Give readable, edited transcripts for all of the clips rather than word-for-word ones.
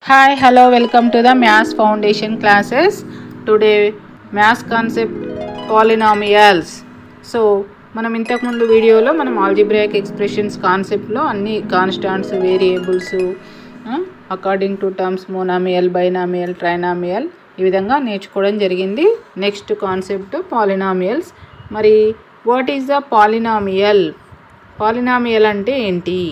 Hi, hello, welcome to the Maths Foundation classes. Today, Maths concept polynomials. So, మనం ఇంతకుముందు వీడియోలో మనం algebraic expressions కాన్సెప్ట్లో అన్ని constants variables according to terms monomial binomial trinomial ఈ విధంగా నేర్చుకోవడం జరిగింది. Next concept polynomials. మరి what is the polynomial? Polynomial అంటే ఏంటి?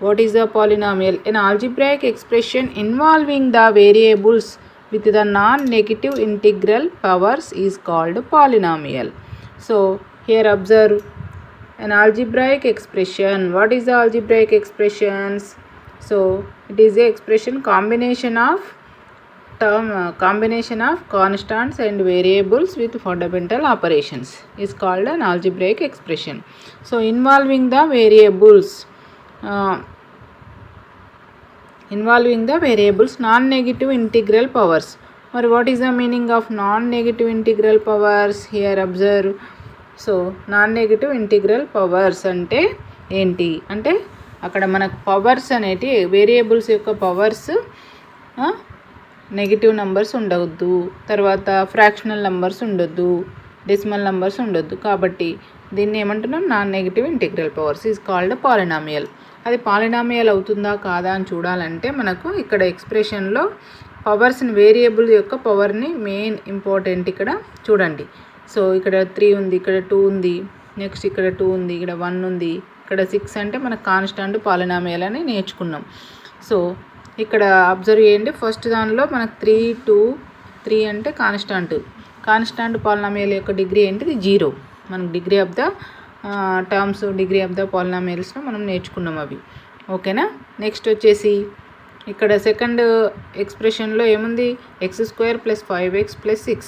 What is the polynomial? An algebraic expression involving the variables with the non-negative integral powers is called polynomial. So here observe an algebraic expression. What is the algebraic expressions? So it is a expression combination of constants and variables with fundamental operations is called an algebraic expression. So involving the variables non-negative integral powers. మరి what is the meaning of non-negative integral powers? Here observe. So non-negative integral powers అంటే ఏంటి అంటే అక్కడ మనకు powers అనేటి variables యొక్క powers negative numbers ఉండవద్దు, తర్వాత ఫ్రాక్షనల్ నంబర్స్ ఉండొద్దు, డెసిమల్ నంబర్స్ ఉండొద్దు. కాబట్టి దీన్ని ఏమంటున్నాం? Non negative integral powers is called polynomial. అది పాలినామియల్ అవుతుందా కాదా అని చూడాలంటే మనకు ఇక్కడ ఎక్స్ప్రెషన్లో పవర్స్ని వేరియబుల్ యొక్క పవర్ని మెయిన్ ఇంపార్టెంట్ ఇక్కడ చూడండి. సో ఇక్కడ 3 ఉంది, ఇక్కడ 2 ఉంది, నెక్స్ట్ ఇక్కడ 2 ఉంది, ఇక్కడ 1 ఉంది, ఇక్కడ 6 అంటే మనకు కాన్స్టాంట్ పాలినామియల్ అని నేర్చుకున్నాం. సో ఇక్కడ అబ్జర్వ్ చేయండి. ఫస్ట్ దానిలో మనకు 3, 2, 3 అంటే కాన్స్టాంట్ పాలినామియల్ యొక్క డిగ్రీ ఏంటిది? 0. మనకు degree of the terms degree of the పాలినామియల్స్లో మనం నేర్చుకున్నాం అవి. ఓకేనా? నెక్స్ట్ వచ్చేసి ఇక్కడ సెకండ్ ఎక్స్ప్రెషన్లో ఏముంది? x² + 5x + 6.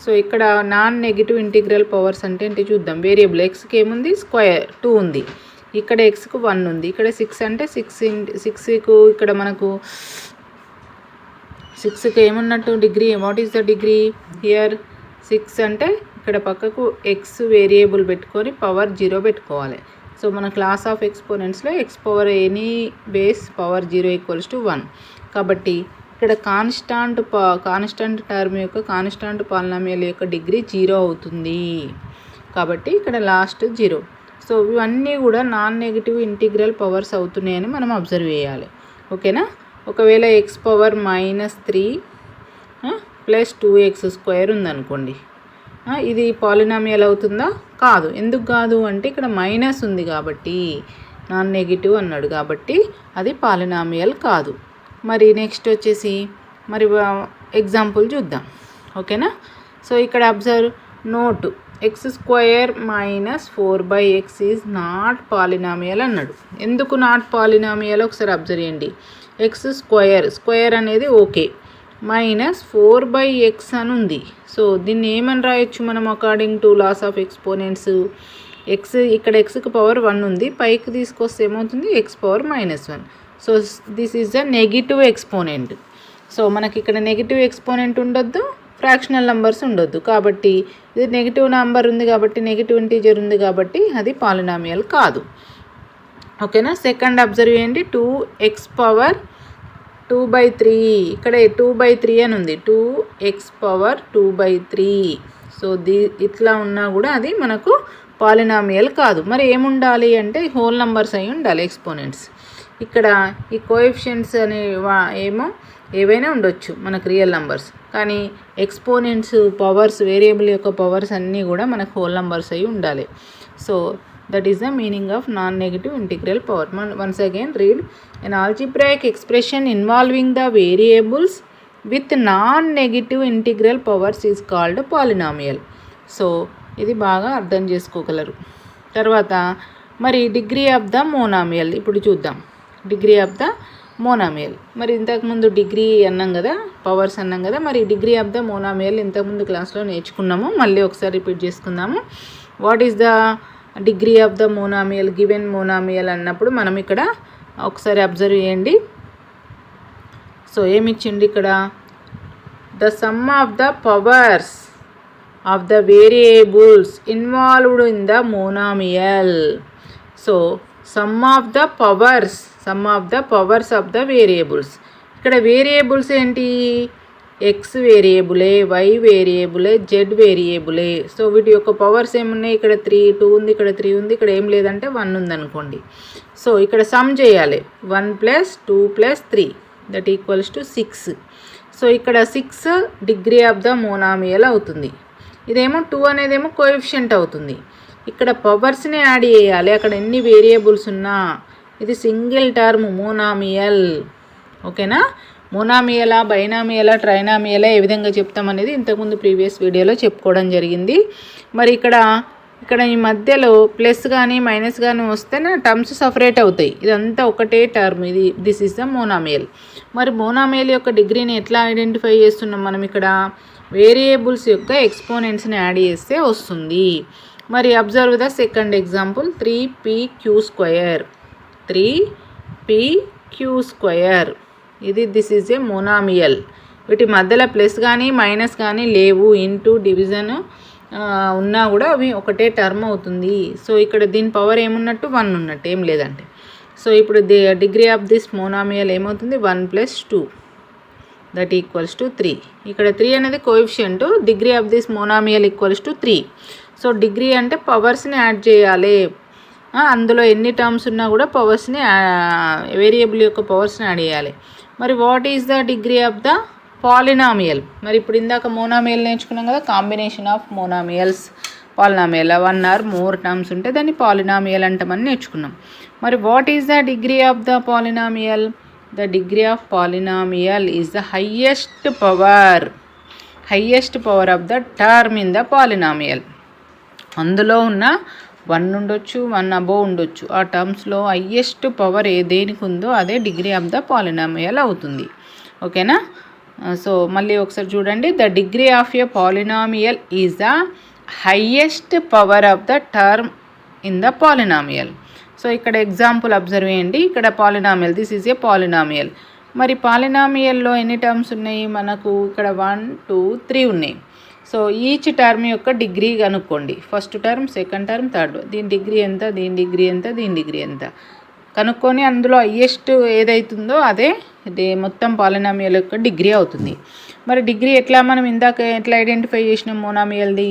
సో ఇక్కడ నాన్ నెగిటివ్ ఇంటిగ్రల్ పవర్స్ అంటే ఏంటి చూద్దాం. వేరియబుల్ ఎక్స్కి ఏముంది? స్క్వేర్ 2 ఉంది, ఇక్కడ ఎక్స్కు 1 ఉంది, ఇక్కడ 6 అంటే 6కు ఇక్కడ మనకు 6కి ఏమున్నట్టు degree? What is the degree here? 6 అంటే ఇక్కడ పక్కకు ఎక్స్ వేరియబుల్ పెట్టుకొని పవర్ 0 పెట్టుకోవాలి. సో మన క్లాస్ ఆఫ్ ఎక్స్పోనెంట్స్లో x power any base power 0 = 1. కాబట్టి ఇక్కడ కాన్స్టాంట్ టర్మ్ యొక్క కాన్స్టాంట్ పాలినామియల్ యొక్క డిగ్రీ 0 అవుతుంది. కాబట్టి ఇక్కడ లాస్ట్ 0. సో ఇవన్నీ కూడా నాన్ నెగిటివ్ ఇంటిగ్రల్ పవర్స్ అవుతున్నాయని మనం అబ్జర్వ్ చేయాలి. ఓకేనా? ఒకవేళ x పవర్ -3 + 2x² ఉందనుకోండి, ఇది పాలినామియల్ అవుతుందా? కాదు. ఎందుకు కాదు అంటే ఇక్కడ మైనస్ ఉంది కాబట్టి, నాన్ నెగిటివ్ అన్నాడు కాబట్టి అది పాలినామియల్ కాదు. మరి నెక్స్ట్ వచ్చేసి మరి ఎగ్జాంపుల్ చూద్దాం. ఓకేనా? సో ఇక్కడ observe note x² - 4/x is not polynomial అన్నాడు. ఎందుకు నాట్ పాలినామియల్ ఒకసారి అబ్జర్వ్ చేయండి. x² అనేది ఓకే, -4/x అని ఉంది. సో దీన్ని ఏమని రాయొచ్చు మనం? According to laws of exponents x ఇక్కడ ఎక్స్కి పవర్ 1 ఉంది, పైకి తీసుకొస్తే ఏమవుతుంది? x power -1. So this is the negative exponent. So మనకి ఇక్కడ నెగిటివ్ ఎక్స్పోనెంట్ ఉండొద్దు, ఫ్రాక్షనల్ నెంబర్స్ ఉండొద్దు. కాబట్టి ఇది నెగిటివ్ నెంబర్ ఉంది కాబట్టి, నెగిటివ్ ఇంటీజర్ ఉంది కాబట్టి అది పాలినామియల్ కాదు. ఓకేనా? సెకండ్ అబ్జర్వ్ చేయండి. 2x పవర్ 2/3, ఇక్కడ 2/3 అని ఉంది, 2x పవర్ 2/3. సో ఇట్లా ఉన్నా కూడా అది మనకు పాలినామియల్ కాదు. మరి ఏముండాలి అంటే హోల్ నంబర్స్ అయి ఉండాలి ఎక్స్పోనెంట్స్. ఇక్కడ ఈ కోఎఫిషియెంట్స్ అనే ఏవైనా ఉండొచ్చు మనకు రియల్ నంబర్స్, కానీ ఎక్స్పోనెంట్స్ పవర్స్ వేరియబుల్ యొక్క పవర్స్ అన్నీ కూడా మనకు హోల్ నంబర్స్ అయి ఉండాలి. So that is the meaning of non-negative integral power. Once again read. An algebraic expression involving the variables with non-negative integral powers is called polynomial. So ఇది బాగా అర్థం చేసుకోగలరు. తర్వాత మరి డిగ్రీ ఆఫ్ ద మోనామియల్ ఇప్పుడు చూద్దాం. డిగ్రీ ఆఫ్ ద మోనామియల్, మరి ఇంతకుముందు డిగ్రీ అన్నాం కదా, పవర్స్ అన్నాం కదా, మరి డిగ్రీ ఆఫ్ ద మోనామియల్ ఇంతకుముందు క్లాస్లో నేర్చుకున్నాము. మళ్ళీ ఒకసారి రిపీట్ చేసుకుందాము. What is the degree of the monomial? Given monomial అన్నప్పుడు మనం ఇక్కడ ఒకసారి అబ్జర్వ్ చేయండి. సో ఏమిచ్చిండి ఇక్కడ? The sum of the powers of the variables involved in the monomial. So sum of the powers of the variables ఇక్కడ variables ఏంటి, X వేరియబులే, why వేరియబులే, Z వేరియబులే. So వీటి యొక్క పవర్స్ ఏమున్నాయి, ఇక్కడ 3 2 ఉంది, ఇక్కడ 3 ఉంది, ఇక్కడ ఏం లేదంటే 1 ఉందనుకోండి. సో ఇక్కడ సమ్ చేయాలి, 1 + 2 + 3 దట్ ఈక్వల్స్ టు 6. సో ఇక్కడ 6 డిగ్రీ ఆఫ్ ద మోనామియల్ అవుతుంది. ఇదేమో 2 అనేదేమో కోఎఫిషియంట్ అవుతుంది. ఇక్కడ పవర్స్ని యాడ్ చేయాలి, అక్కడ ఎన్ని వేరియబుల్స్ ఉన్నా. ఇది సింగిల్ టర్మ్ మోనామియల్. ఓకేనా, మోనామియలా, బైనామియలా, ట్రైనామియలా ఏ విధంగా చెప్తామనేది ఇంతకుముందు ప్రీవియస్ వీడియోలో చెప్పుకోవడం జరిగింది. మరి ఇక్కడ ఈ మధ్యలో ప్లస్ కానీ మైనస్ కానీ వస్తే టర్మ్స్ సపరేట్ అవుతాయి. ఇదంతా ఒకటే term, this is the monomial. మరి మోనామియల్ యొక్క డిగ్రీని ఎట్లా ఐడెంటిఫై చేస్తున్నాం మనం, ఇక్కడ వేరియబుల్స్ యొక్క ఎక్స్పోనెంట్స్ని యాడ్ చేస్తే వస్తుంది. మరి observe the second example, 3pq². 3pq². This is a monomial. వీటి మధ్యలో ప్లస్ కానీ మైనస్ కానీ లేవు, ఇంటూ డివిజన్ ఉన్నా కూడా అవి ఒకటే టర్మ్ అవుతుంది. సో ఇక్కడ దీని పవర్ ఏమున్నట్టు, 1 ఉన్నట్టు, ఏం లేదంటే. సో ఇప్పుడు డిగ్రీ ఆఫ్ దిస్ మోనామియల్ ఏమవుతుంది, 1 + 2 దట్ ఈక్వల్స్ టు 3. ఇక్కడ 3 అనేది coefficient, degree of this monomial equals to 3. So degree అంటే పవర్స్ని యాడ్ చేయాలి. అందులో ఎన్ని టర్మ్స్ ఉన్నా కూడా పవర్స్ని, వేరియబుల్ యొక్క పవర్స్ని యాడ్ చేయాలి. మరి what is the degree of the polynomial? మరి ఇప్పుడు ఇందాక మోనామియల్ నేర్చుకున్నాం కదా, combination of monomials, polynomial 1 or more terms ఉంటే దాన్ని పాలినామియల్ అంటామని నేర్చుకున్నాం. మరి what is the degree of the polynomial? The degree of polynomial is the highest power of the term in the polynomial. అందులో ఉన్న 1 ఉండొచ్చు, 1 అబోవ్ ఉండొచ్చు. ఆ టర్మ్స్లో హైయెస్ట్ పవర్ దేనికి ఉందో అదే డిగ్రీ ఆఫ్ ద పాలినామియల్ అవుతుంది. ఓకేనా, సో మళ్ళీ ఒకసారి చూడండి, the degree of a polynomial is the highest power of the term in the polynomial. So ఇక్కడ ఎగ్జాంపుల్ అబ్జర్వ్ చేయండి, ఇక్కడ polynomial, this is a polynomial. మరి పాలినామియల్లో ఎన్ని టర్మ్స్ ఉన్నాయి మనకు, ఇక్కడ 1 2 3 ఉన్నాయి. సో ఈచ్ టర్మ్ యొక్క డిగ్రీ కనుక్కోండి, first term, second term, third. దీని డిగ్రీ ఎంత, దీని డిగ్రీ ఎంత, దీని డిగ్రీ ఎంత కనుక్కొని అందులో హైయెస్ట్ ఏదైతుందో అదే మొత్తం పాలినామియల్ యొక్క డిగ్రీ అవుతుంది. మరి డిగ్రీ మనం ఇందాక ఎట్లా ఐడెంటిఫై చేసినాం మోనామియల్ది,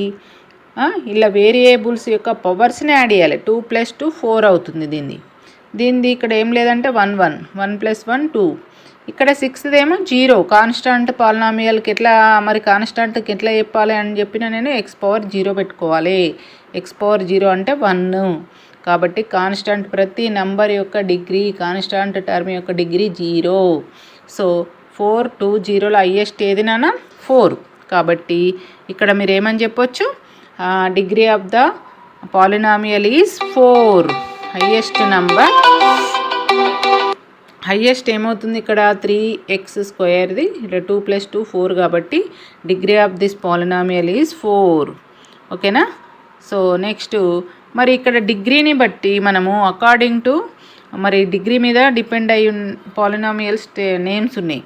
ఇలా వేరియబుల్స్ యొక్క పవర్స్ని యాడ్ చేయాలి. 2 + 2 4 అవుతుంది దీనిది. ఇక్కడ ఏం లేదంటే 1 1 1 + 1 2. ఇక్కడ 6th ఏమో 0. కాన్స్టాంట్ పాలినామియల్కి మరి కాన్స్టాంట్కి ఎట్లా చెప్పాలి అని చెప్పిన నేను x⁻0 పెట్టుకోవాలి. x⁻0 అంటే 1. కాబట్టి కాన్స్టాంట్ ప్రతి నంబర్ యొక్క డిగ్రీ, కాన్స్టాంట్ టర్మ్ యొక్క డిగ్రీ 0. సో 4 2 0లో హైయెస్ట్ ఏది నాన్న, 4. కాబట్టి ఇక్కడ మీరు ఏమని చెప్పొచ్చు, degree of the polynomial is 4. Highest number, highest ఏమవుతుంది ఇక్కడ 3x²ది, ఇక్కడ 2 + 2 4 కాబట్టి degree of this polynomial is 4. ఓకేనా, సో నెక్స్ట్ మరి ఇక్కడ డిగ్రీని బట్టి మనము అకార్డింగ్ టు మరి డిగ్రీ మీద డిపెండ్ అయ్యి పాలినామియల్స్ నేమ్స్ ఉన్నాయి.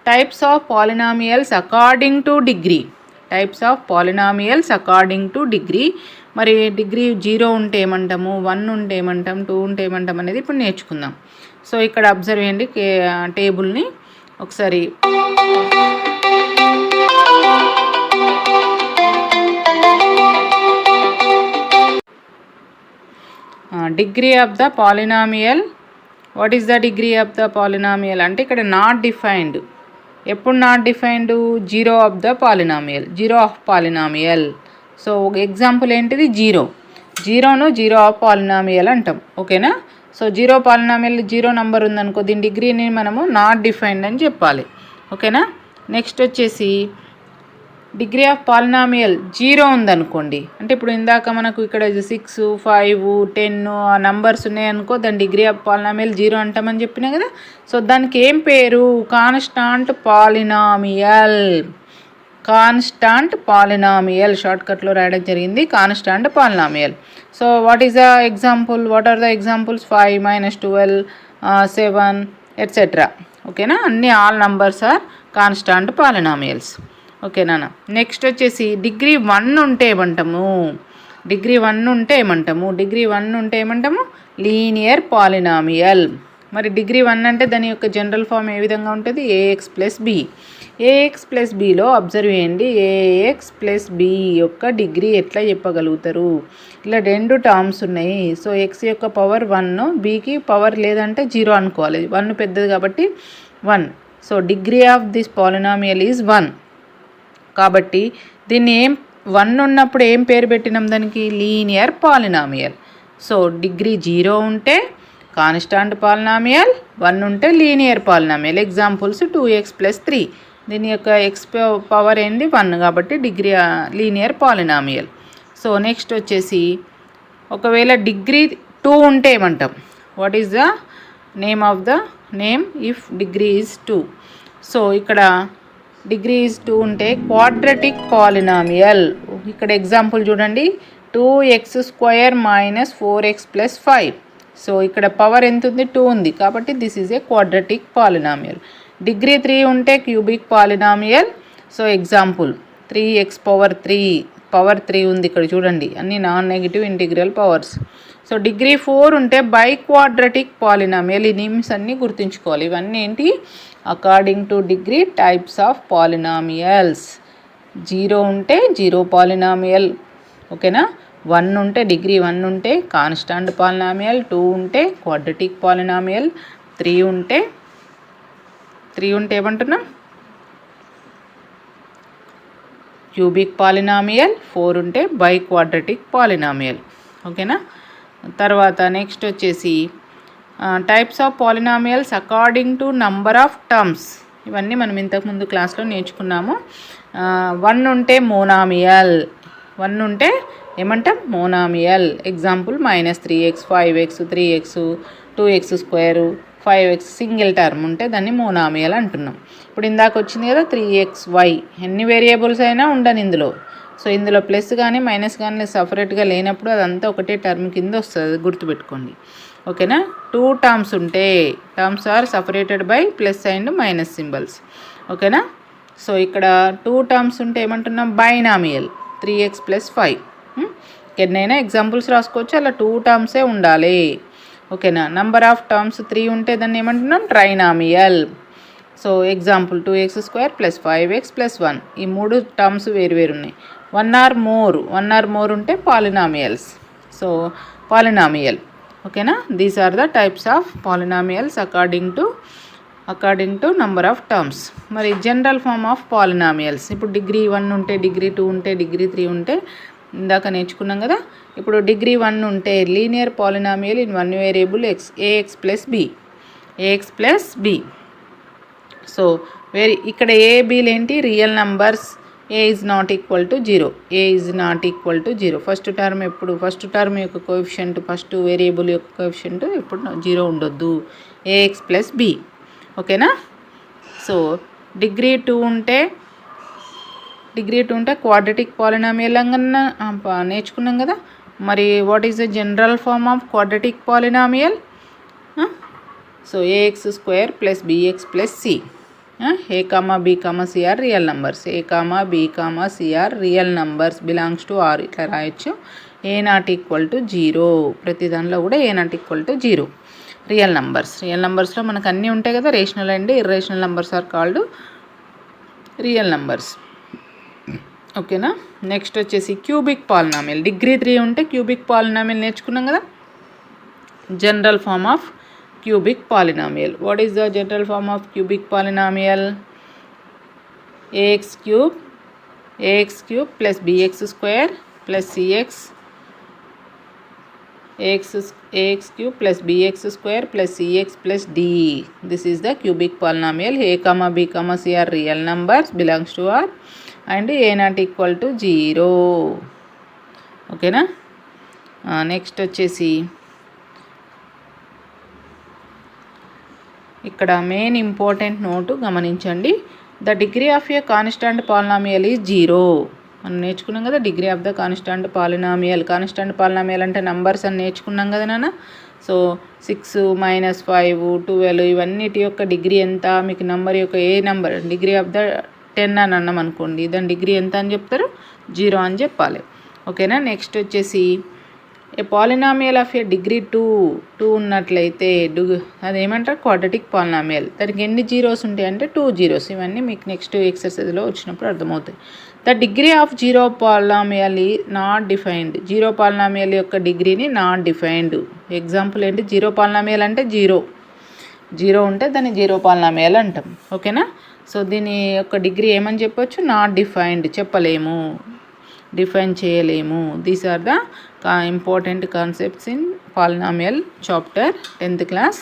Types of polynomials according to degree. మరి డిగ్రీ 0 ఉంటే ఏమంటాము, 1 ఉంటే ఏమంటాం, 2 ఉంటే ఏమంటాం అనేది ఇప్పుడు నేర్చుకుందాం. సో ఇక్కడ అబ్జర్వ్ చేయండి టేబుల్ని ఒకసారి. Degree of the polynomial, what is the degree of the polynomial అంటే ఇక్కడ నాట్ డిఫైన్డ్. ఎప్పుడు not defined, 0 of the polynomial, 0 of polynomial. So ఒక ఎగ్జాంపుల్ ఏంటిది, 0ను 0 ఆఫ్ పాలినామియల్ అంటాం. ఓకేనా, సో 0 పాలినామియల్ 0 నంబర్ ఉందనుకో, దీని డిగ్రీని మనము నాట్ డిఫైన్డ్ అని చెప్పాలి. ఓకేనా, నెక్స్ట్ వచ్చేసి డిగ్రీ ఆఫ్ పాలినామియల్ 0 ఉందనుకోండి, అంటే ఇప్పుడు ఇందాక మనకు ఇక్కడ 6 5 10 ఆ నంబర్స్ ఉన్నాయనుకో, దాని డిగ్రీ ఆఫ్ పాలినామియల్ 0 అంటామని చెప్పినా కదా. సో దానికి ఏం పేరు, కాన్స్టాంట్ పాలినామియల్ షార్ట్కట్లో రాయడం జరిగింది, constant polynomial. So what are the examples 5 - 12 7 etcetera. ఓకేనా, అన్ని all numbers are constant polynomials. ఓకేనా, నెక్స్ట్ వచ్చేసి డిగ్రీ 1 ఉంటే ఏమంటాము, లీనియర్ పాలినామియల్. మరి డిగ్రీ 1 అంటే దాని యొక్క జనరల్ ఫామ్ ఏ విధంగా ఉంటుంది? A x plus b. A x plus బిలో అబ్జర్వ్ చేయండి, ఏఎక్స్ ప్లస్ బి యొక్క డిగ్రీ ఎట్లా చెప్పగలుగుతారు? ఇలా 2 టర్మ్స్ ఉన్నాయి. సో ఎక్స్ యొక్క పవర్ 1, బికి పవర్ లేదంటే 0 అనుకోవాలి. 1 పెద్దది కాబట్టి 1. So degree of this polynomial is 1. కాబట్టి దీన్ని 1 ఉన్నప్పుడు ఏం పేరు పెట్టినాం దానికి? Linear polynomial. సో డిగ్రీ 0 ఉంటే కాన్స్టాంట్ పాలినామియల్, 1 ఉంటే లీనియర్ పాలినామియల్. Examples 2x + 3. దీని యొక్క ఎక్స్ పవర్ ఏంది? 1 కాబట్టి degree linear polynomial. So next వచ్చేసి ఒకవేళ డిగ్రీ 2 ఉంటే ఏమంటాం? What is the name of the name if degree is 2? So ఇక్కడ డిగ్రీ ఈజ్ 2 ఉంటే క్వాడ్రటిక్ పాలినామియల్. ఇక్కడ ఎగ్జాంపుల్ చూడండి, 2x² - 4x + 5. సో ఇక్కడ పవర్ ఎంత ఉంది? 2 ఉంది కాబట్టి this is a quadratic polynomial. Degree 3 ఉంటే cubic polynomial. So example 3x power 3, power 3 ఉంది ఇక్కడ చూడండి, అన్ని non negative integral powers. So degree 4 ఉంటే బై క్వాడ్రటిక్ పాలినామియల్. ఈ నేమ్స్ అన్నీ గుర్తుంచుకోవాలి. ఇవన్నీ ఏంటి? According to degree types of polynomials. 0 ఉంటే 0 పాలినామియల్, ఓకేనా? 1 ఉంటే డిగ్రీ 1 ఉంటే కాన్స్టాంట్ పాలినామియల్, 2 ఉంటే క్వాడ్రటిక్ పాలినామియల్, 3 ఉంటే ఏమంటున్నాం? క్యూబిక్ పాలినామియల్, 4 ఉంటే బై క్వాడ్రటిక్ పాలినామియల్, ఓకేనా? తర్వాత నెక్స్ట్ వచ్చేసి types of polynomials according to number of terms. ఇవన్నీ మనం ఇంతకుముందు క్లాస్లో నేర్చుకున్నాము. 1 ఉంటే మోనామియల్, 1 ఉంటే ఏమంటాం? Monomial. Example -3x, 5x, 3x, 2x², 5x single term ఉంటే దాన్ని మోనామియల్ అంటున్నాం. ఇప్పుడు ఇందాక వచ్చింది కదా 3xy, ఎన్ని వేరియబుల్స్ అయినా ఉండని ఇందులో. సో ఇందులో ప్లస్ కానీ మైనస్ కానీ సపరేట్గా లేనప్పుడు అదంతా ఒకటే టర్మ్ కింద వస్తుంది, గుర్తుపెట్టుకోండి, ఓకేనా? 2 టర్మ్స్ ఉంటే terms are separated by plus and minus symbols, ఓకేనా? సో ఇక్కడ 2 టర్మ్స్ ఉంటే ఏమంటున్నాం? Binomial, 3x + 5. ఎన్నైనా ఎగ్జాంపుల్స్ రాసుకోవచ్చు, అలా 2 టర్మ్సే ఉండాలి, ఓకేనా? నంబర్ ఆఫ్ టర్మ్స్ 3 ఉంటే దాన్ని ఏమంటున్నాం? Trinomial. So example 2x² + 5x + 1. ఈ 3 టర్మ్స్ వేరు ఉన్నాయి. 1 ఆర్ మోర్ ఉంటే పాలినామియల్స్. సో పాలినామియల్, ఓకేనా? These are the types of polynomials according to number of terms. మరి జనరల్ ఫామ్ ఆఫ్ పాలినామియల్స్, ఇప్పుడు డిగ్రీ 1 ఉంటే, డిగ్రీ 2 ఉంటే, డిగ్రీ 3 ఉంటే ఇందాక నేర్చుకున్నాం కదా. ఇప్పుడు డిగ్రీ 1 ఉంటే linear polynomial in 1 variable ax + b. So ఇక్కడ a bలు ఏంటి? Real numbers. a is not equal to 0. First term యొక్క కోఎఫిషియంట్, ఫస్ట్ వేరియబుల్ యొక్క కోఎఫిషియంట్ ఎప్పుడు 0 ఉండొద్దు. ax + b, ఓకేనా? సో డిగ్రీ 2 ఉంటే క్వాడ్రటిక్ పాలినామియల్ అన్న నేర్చుకున్నాం కదా. మరి what is the general form of quadratic polynomial? So ax² + bx + c. a, b, c are real numbers. a, b, c are real numbers belongs to r. ఇట్లా రాయొచ్చు. a not = 0. ప్రతి దానిలో కూడా a not = 0. Real నంబర్స్లో మనకు అన్నీ ఉంటాయి కదా. Rational and irrational numbers are called real numbers, ఓకేనా? నెక్స్ట్ వచ్చేసి క్యూబిక్ పాలినామియల్. డిగ్రీ 3 ఉంటే క్యూబిక్ పాలినామియల్ నేర్చుకున్నాం కదా. General form of cubic polynomial. What is the general form of cubic polynomial? ax³ + bx² + cx, ax³ + bx² + cx + d. This is the cubic polynomial. a, b, c are real numbers belongs to R and a not = 0, ఓకేనా? Next వచ్చేసి ఇక్కడ main important note గమనించండి. The degree of A constant polynomial is 0. మనం నేర్చుకున్నాం కదా degree of the constant polynomial. Constant polynomial అంటే numbers అని నేర్చుకున్నాం కదా నాన్న. సో 6, -5, 12 ఇవన్నిటి యొక్క డిగ్రీ ఎంత? మీకు నంబర్ యొక్క ఏ నంబర్ డిగ్రీ ఆఫ్ ద 10 అని అన్నాం అనుకోండి, దాని డిగ్రీ ఎంత అని చెప్తారు? 0 అని చెప్పాలి, ఓకేనా? నెక్స్ట్ వచ్చేసి ఏ పాలినామియల్ ఆఫ్ ఏ డిగ్రీ 2 ఉన్నట్లయితే అదేమంటారు క్వాడ్రటిక్ పాలినామియల్. దానికి ఎన్ని జీరోస్ ఉంటాయి అంటే 2 జీరోస్. ఇవన్నీ మీకు నెక్స్ట్ ఎక్సర్సైజ్లో వచ్చినప్పుడు అర్థమవుతాయి. The degree of zero polynomial not defined. Zero polynomial యొక్క డిగ్రీని నాట్ డిఫైన్డ్. ఎగ్జాంపుల్ ఏంటి? జీరో పాలినామియల్ అంటే జీరో ఉంటే దాన్ని జీరో పాలినామియల్ అంటాం. ఓకేనా? సో దీని యొక్క డిగ్రీ ఏమని చెప్పొచ్చు? నాట్ డిఫైన్డ్, చెప్పలేము, డిఫైన్ చేయలేము. These are the important concepts in polynomial chapter 10th class.